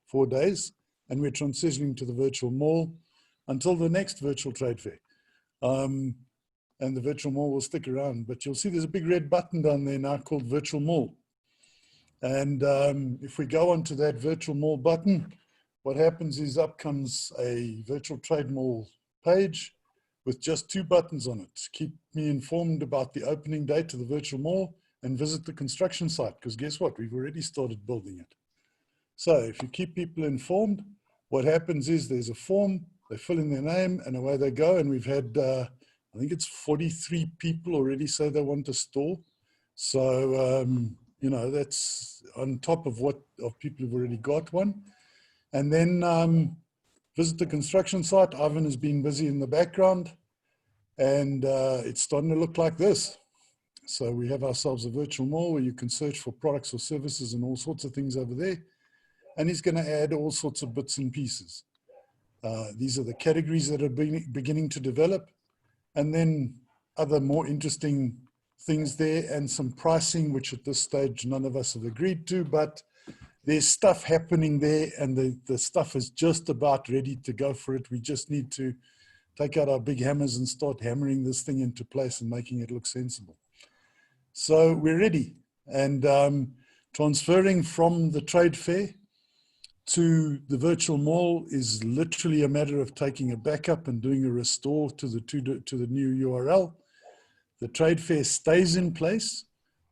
Q: 4 days, and we're transitioning to the virtual mall until the next virtual trade fair. And the virtual mall will stick around, but you'll see there's a big red button down there now called virtual mall. And if we go onto that virtual mall button, what happens is up comes a virtual trade mall page with just 2 buttons on it. Keep me informed about the opening date of the virtual mall and visit the construction site, because guess what? We've already started building it. So if you keep people informed, what happens is there's a form, they fill in their name and away they go. And we've had, I think it's 43 people already say they want a store. So, you know, that's on top of people who've already got one. And then visit the construction site. Ivan has been busy in the background, and it's starting to look like this. So we have ourselves a virtual mall where you can search for products or services and all sorts of things over there. And he's going to add all sorts of bits and pieces. These are the categories that are beginning to develop. And then other more interesting things there, and some pricing, which at this stage none of us have agreed to, but there's stuff happening there, and the stuff is just about ready to go for it. We just need to take out our big hammers and start hammering this thing into place and making it look sensible. So we're ready, and transferring from the trade fair to the virtual mall is literally a matter of taking a backup and doing a restore to the new URL. The trade fair stays in place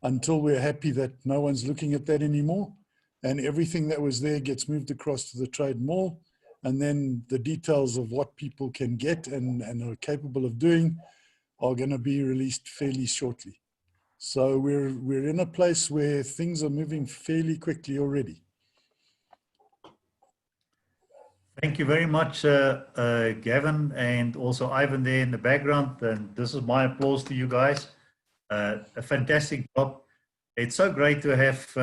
Q: until we're happy that no one's looking at that anymore, and everything that was there gets moved across to the trade mall, and then the details of what people can get and are capable of doing are going to be released fairly shortly. So we're in a place where things are moving fairly quickly already.
A: Thank you very much, Gavin, and also Ivan there in the background. And this is my applause to you guys. A fantastic job. It's so great to have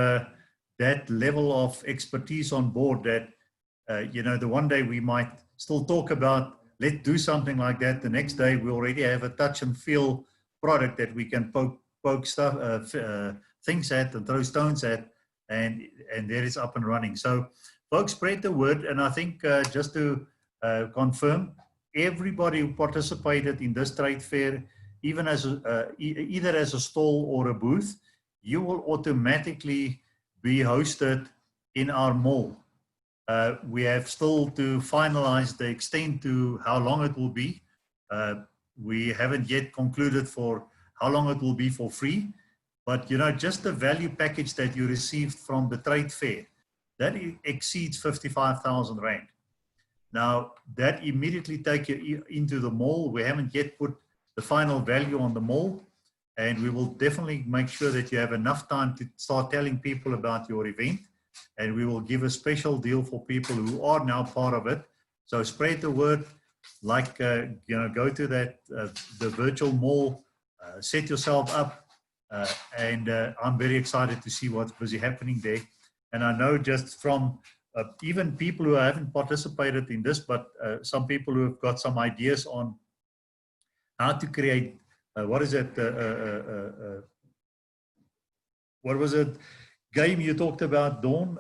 A: that level of expertise on board that, you know, the one day we might still talk about, let's do something like that. The next day we already have a touch and feel product that we can poke stuff, things at and throw stones at, and there it's up and running. So folks, spread the word. And I think just to confirm, everybody who participated in this trade fair, even as either as a stall or a booth, you will automatically be hosted in our mall. We have still to finalize the extent to how long it will be. We haven't yet concluded for how long it will be for free, but you know, just the value package that you received from the trade fair, that exceeds 55,000 Rand. Now, that immediately take you into the mall. We haven't yet put the final value on the mall, and we will definitely make sure that you have enough time to start telling people about your event, and we will give a special deal for people who are now part of it. So spread the word, like, you know, go to that, the virtual mall, set yourself up, and I'm very excited to see what's busy happening there. And I know just from even people who haven't participated in this, but some people who have got some ideas on how to create, what is it, what was it, game you talked about, Dawn?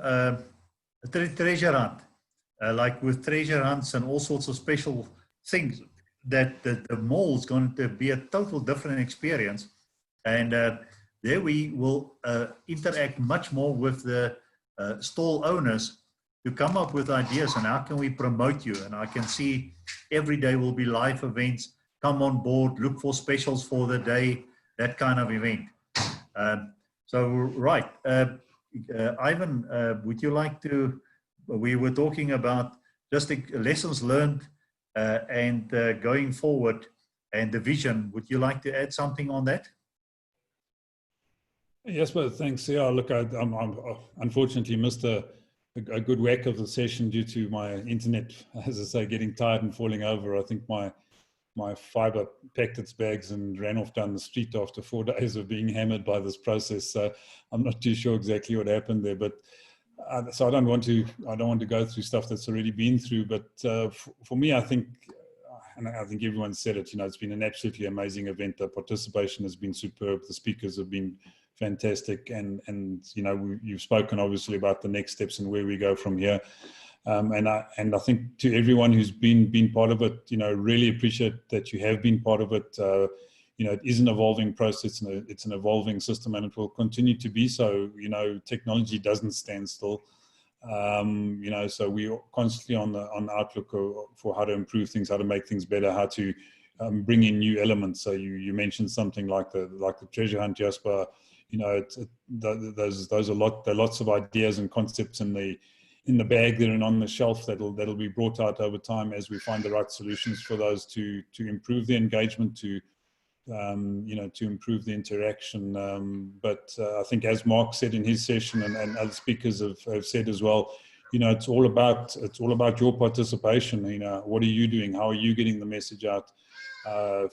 A: Treasure hunt, like with treasure hunts and all sorts of special things, that the mall is going to be a total different experience. And there we will interact much more with the stall owners to come up with ideas and how can we promote you. And I can see every day will be live events, come on board, look for specials for the day, that kind of event. So, right. Ivan, would you like to, we were talking about just the lessons learned and going forward and the vision. Would you like to add something on that?
L: Yes, but thanks. Yeah, look, I unfortunately missed a good whack of the session due to my internet, as I say, getting tired and falling over. I think my fiber packed its bags and ran off down the street after 4 days of being hammered by this process. So I'm not too sure exactly what happened there, but so I don't want to go through stuff that's already been through. But for me, I think, and I think everyone said it, you know, it's been an absolutely amazing event. The participation has been superb. The speakers have been fantastic, and you know, you've spoken obviously about the next steps and where we go from here. And I think to everyone who's been part of it, you know, really appreciate that you have been part of it. You know, it is an evolving process, and it's an evolving system, and it will continue to be so. You know, technology doesn't stand still. You know, so we're constantly on the outlook for how to improve things, how to make things better, how to bring in new elements. So you mentioned something like the treasure hunt, Jasper. You know, those are lots of ideas and concepts in the bag there and on the shelf that'll be brought out over time as we find the right solutions for those to improve the engagement, to you know, to improve the interaction. But I think, as Mark said in his session, and other speakers have said as well, you know, it's all about your participation. You know, what are you doing? How are you getting the message out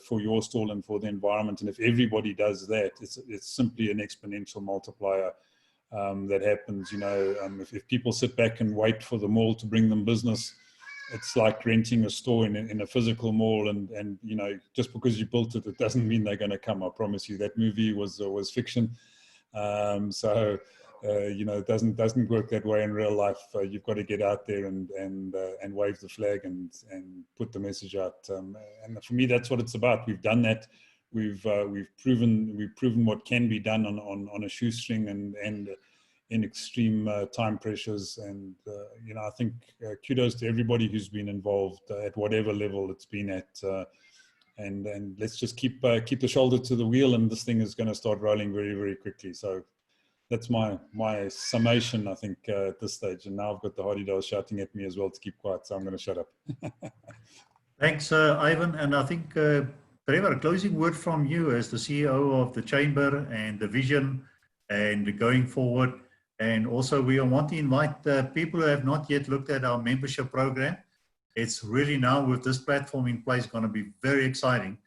L: for your stall and for the environment? And if everybody does that, it's simply an exponential multiplier that happens. You know, if people sit back and wait for the mall to bring them business, it's like renting a store in a physical mall, and you know, just because you built it, it doesn't mean they're going to come. I promise you, that movie was fiction. So you know, it doesn't work that way in real life. You've got to get out there and wave the flag and put the message out. And for me, that's what it's about. We've done that. We've proven what can be done on a shoestring and in extreme time pressures. And you know, I think kudos to everybody who's been involved at whatever level it's been at. And let's just keep the shoulder to the wheel, and this thing is going to start rolling very, very quickly. So that's my summation, I think, at this stage. And now I've got the hardy dolls shouting at me as well to keep quiet, so I'm going to shut up.
A: Thanks, Ivan. And I think, Trevor, a closing word from you as the CEO of the Chamber and the vision and going forward. And also, we want to invite people who have not yet looked at our membership program. It's really now, with this platform in place, going to be very exciting.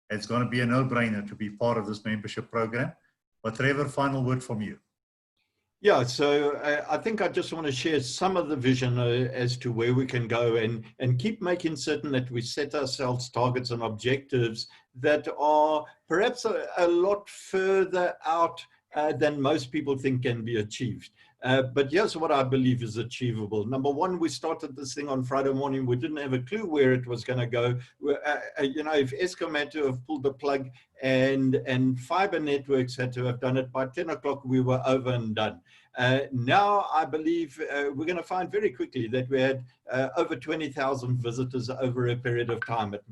A: It's going to be a no-brainer to be part of this membership program. But Trevor, final word from you.
P: Yeah, so I think I just want to share some of the vision as to where we can go, and keep making certain that we set ourselves targets and objectives that are perhaps a lot further out than most people think can be achieved. But here's what I believe is achievable. Number one, we started this thing on Friday morning. We didn't have a clue where it was going to go. You know, if Eskom had to have pulled the plug and fiber networks had to have done it by 10 o'clock, we were over and done. Now I believe we're going to find very quickly that we had over 20,000 visitors over a period of time. It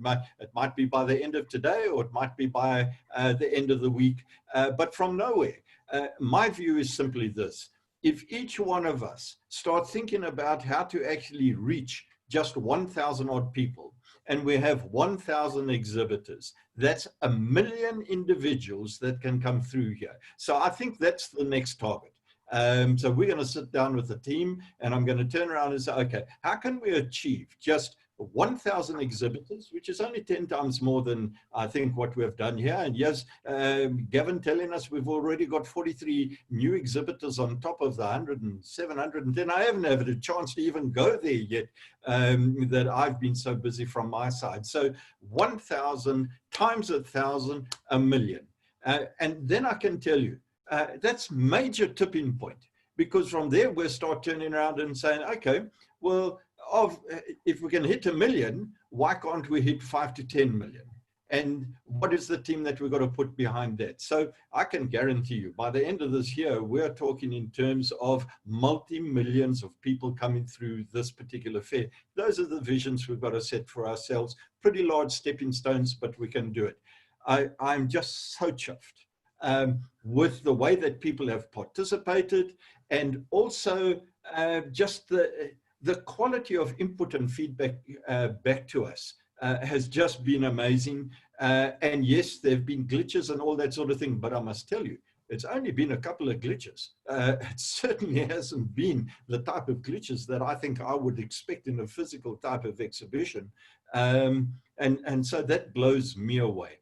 P: might be by the end of today, or it might be by the end of the week, but from nowhere. My view is simply this. If each one of us start thinking about how to actually reach just 1,000 odd people, and we have 1,000 exhibitors, that's 1 million individuals that can come through here. So I think that's the next target. So we're going to sit down with the team, and I'm going to turn around and say, okay, how can we achieve just 1,000 exhibitors, which is only 10 times more than I think what we've done here. And yes, Gavin telling us we've already got 43 new exhibitors on top of the 107, 110. I haven't had a chance to even go there yet, that I've been so busy from my side. So 1,000 times 1,000, 1 million. And then I can tell you, that's major tipping point, because from there we'll start turning around and saying, okay, well, if we can hit 1 million, why can't we hit 5 to 10 million? And what is the team that we've got to put behind that? So I can guarantee you, by the end of this year, we're talking in terms of multi-millions of people coming through this particular fair. Those are the visions we've got to set for ourselves. Pretty large stepping stones, but we can do it. I'm just so chuffed with the way that people have participated, and also just the quality of input and feedback back to us. Has just been amazing. And yes, there have been glitches and all that sort of thing, but I must tell you, it's only been a couple of glitches. It certainly hasn't been the type of glitches that I think I would expect in a physical type of exhibition. And so that blows me away.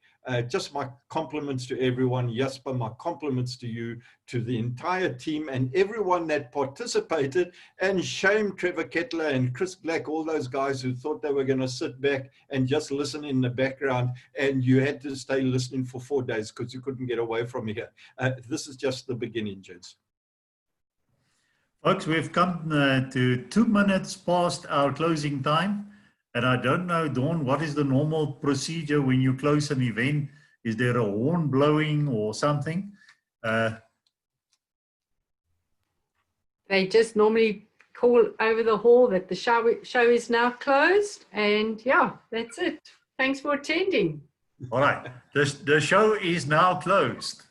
P: Just my compliments to everyone. Jasper, my compliments to you, to the entire team and everyone that participated. And shame Trevor Kettler and Chris Black, all those guys who thought they were going to sit back and just listen in the background, and you had to stay listening for 4 days because you couldn't get away from here. This is just the beginning, gents.
A: Folks, we've come to 2 minutes past our closing time. And I don't know, Dawn, what is the normal procedure when you close an event? Is there a horn blowing or something?
O: They just normally call over the hall that the show is now closed. And yeah, that's it. Thanks for attending.
A: All right. The show is now closed.